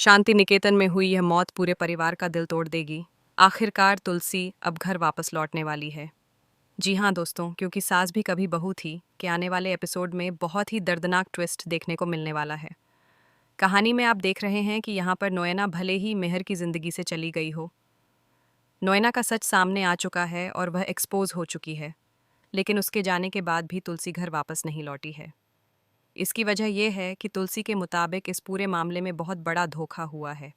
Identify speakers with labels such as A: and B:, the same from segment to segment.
A: शांति निकेतन में हुई यह मौत पूरे परिवार का दिल तोड़ देगी। आखिरकार तुलसी अब घर वापस लौटने वाली है। जी हाँ दोस्तों, क्योंकि सास भी कभी बहू थी कि आने वाले एपिसोड में बहुत ही दर्दनाक ट्विस्ट देखने को मिलने वाला है। कहानी में आप देख रहे हैं कि यहाँ पर नोएना भले ही मेहर की जिंदगी से चली गई हो, नोएना का सच सामने आ चुका है और वह एक्सपोज हो चुकी है, लेकिन उसके जाने के बाद भी तुलसी घर वापस नहीं लौटी है। इसकी वजह यह है कि तुलसी के मुताबिक इस पूरे मामले में बहुत बड़ा धोखा हुआ है।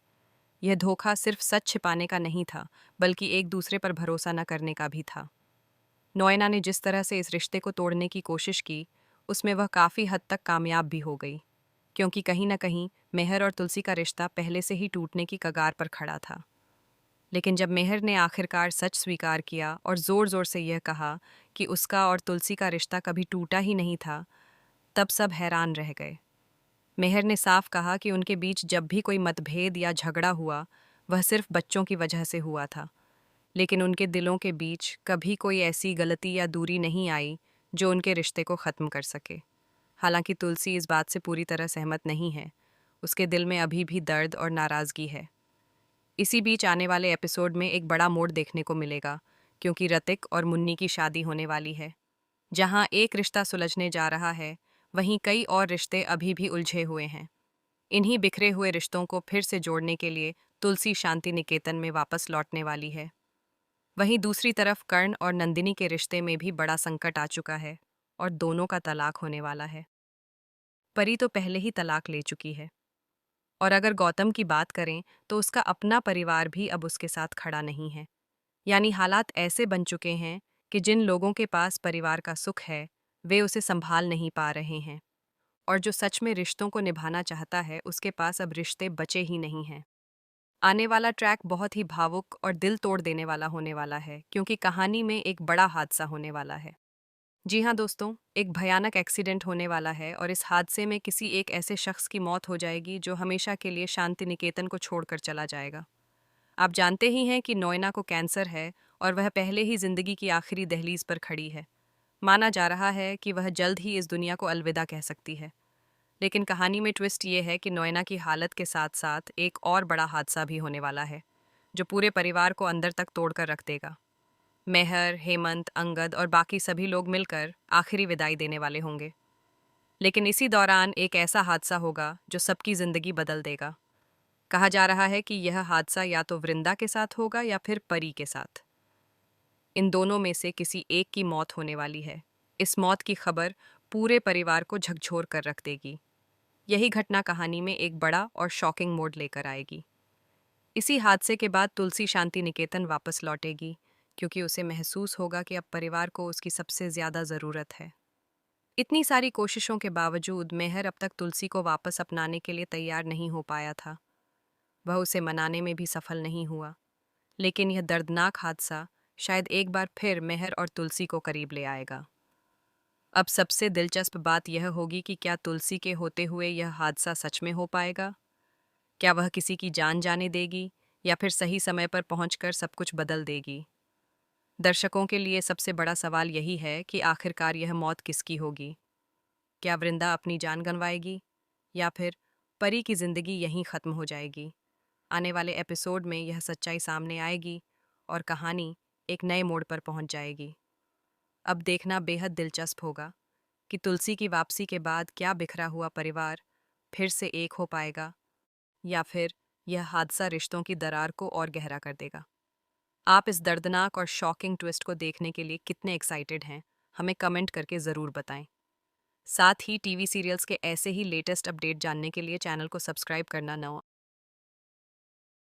A: यह धोखा सिर्फ सच छिपाने का नहीं था, बल्कि एक दूसरे पर भरोसा न करने का भी था। नोएना ने जिस तरह से इस रिश्ते को तोड़ने की कोशिश की, उसमें वह काफ़ी हद तक कामयाब भी हो गई, क्योंकि कहीं न कहीं मेहर और तुलसी का रिश्ता पहले से ही टूटने की कगार पर खड़ा था। लेकिन जब मेहर ने आखिरकार सच स्वीकार किया और ज़ोर-ज़ोर से यह कहा कि उसका और तुलसी का रिश्ता कभी टूटा ही नहीं था, तब सब हैरान रह गए। मेहर ने साफ कहा कि उनके बीच जब भी कोई मतभेद या झगड़ा हुआ, वह सिर्फ बच्चों की वजह से हुआ था, लेकिन उनके दिलों के बीच कभी कोई ऐसी गलती या दूरी नहीं आई जो उनके रिश्ते को ख़त्म कर सके। हालांकि तुलसी इस बात से पूरी तरह सहमत नहीं है, उसके दिल में अभी भी दर्द और नाराज़गी है। इसी बीच आने वाले एपिसोड में एक बड़ा मोड़ देखने को मिलेगा, क्योंकि ऋतिक और मुन्नी की शादी होने वाली है। जहां एक रिश्ता सुलझने जा रहा है, वहीं कई और रिश्ते अभी भी उलझे हुए हैं। इन्हीं बिखरे हुए रिश्तों को फिर से जोड़ने के लिए तुलसी शांति निकेतन में वापस लौटने वाली है। वहीं दूसरी तरफ कर्ण और नंदिनी के रिश्ते में भी बड़ा संकट आ चुका है और दोनों का तलाक होने वाला है। परी तो पहले ही तलाक ले चुकी है, और अगर गौतम की बात करें तो उसका अपना परिवार भी अब उसके साथ खड़ा नहीं है। यानी हालात ऐसे बन चुके हैं कि जिन लोगों के पास परिवार का सुख है, वे उसे संभाल नहीं पा रहे हैं, और जो सच में रिश्तों को निभाना चाहता है, उसके पास अब रिश्ते बचे ही नहीं हैं। आने वाला ट्रैक बहुत ही भावुक और दिल तोड़ देने वाला होने वाला है, क्योंकि कहानी में एक बड़ा हादसा होने वाला है। जी हाँ दोस्तों, एक भयानक एक्सीडेंट होने वाला है और इस हादसे में किसी एक ऐसे शख्स की मौत हो जाएगी जो हमेशा के लिए शांति निकेतन को छोड़कर चला जाएगा। आप जानते ही हैं कि नोएना को कैंसर है और वह पहले ही जिंदगी की आखिरी दहलीज पर खड़ी है। माना जा रहा है कि वह जल्द ही इस दुनिया को अलविदा कह सकती है। लेकिन कहानी में ट्विस्ट ये है कि नोएना की हालत के साथ साथ एक और बड़ा हादसा भी होने वाला है, जो पूरे परिवार को अंदर तक तोड़कर रख देगा। मेहर, हेमंत, अंगद और बाकी सभी लोग मिलकर आखिरी विदाई देने वाले होंगे। लेकिन इसी दौरान एक ऐसा हादसा होगा जो सबकी जिंदगी बदल देगा। कहा जा रहा है कि यह हादसा या तो वृंदा के साथ होगा या फिर परी के साथ। इन दोनों में से किसी एक की मौत होने वाली है। इस मौत की खबर पूरे परिवार को झकझोर कर रख देगी। यही घटना कहानी में एक बड़ा और शॉकिंग मोड़ लेकर आएगी। इसी हादसे के बाद तुलसी शांति निकेतन वापस लौटेगी, क्योंकि उसे महसूस होगा कि अब परिवार को उसकी सबसे ज्यादा जरूरत है। इतनी सारी कोशिशों के बावजूद मेहर अब तक तुलसी को वापस अपनाने के लिए तैयार नहीं हो पाया था। वह उसे मनाने में भी सफल नहीं हुआ। लेकिन यह दर्दनाक हादसा शायद एक बार फिर मेहर और तुलसी को करीब ले आएगा। अब सबसे दिलचस्प बात यह होगी कि क्या तुलसी के होते हुए यह हादसा सच में हो पाएगा? क्या वह किसी की जान जाने देगी या फिर सही समय पर पहुंचकर सब कुछ बदल देगी? दर्शकों के लिए सबसे बड़ा सवाल यही है कि आखिरकार यह मौत किसकी होगी? क्या वृंदा अपनी जान गंवाएगी या फिर परी की जिंदगी यहीं खत्म हो जाएगी? आने वाले एपिसोड में यह सच्चाई सामने आएगी और कहानी एक नए मोड़ पर पहुंच जाएगी। अब देखना बेहद दिलचस्प होगा कि तुलसी की वापसी के बाद क्या बिखरा हुआ परिवार फिर से एक हो पाएगा, या फिर यह हादसा रिश्तों की दरार को और गहरा कर देगा। आप इस दर्दनाक और शॉकिंग ट्विस्ट को देखने के लिए कितने एक्साइटेड हैं, हमें कमेंट करके ज़रूर बताएं। साथ ही टीवी सीरियल्स के ऐसे ही लेटेस्ट अपडेट जानने के लिए चैनल को सब्सक्राइब करना न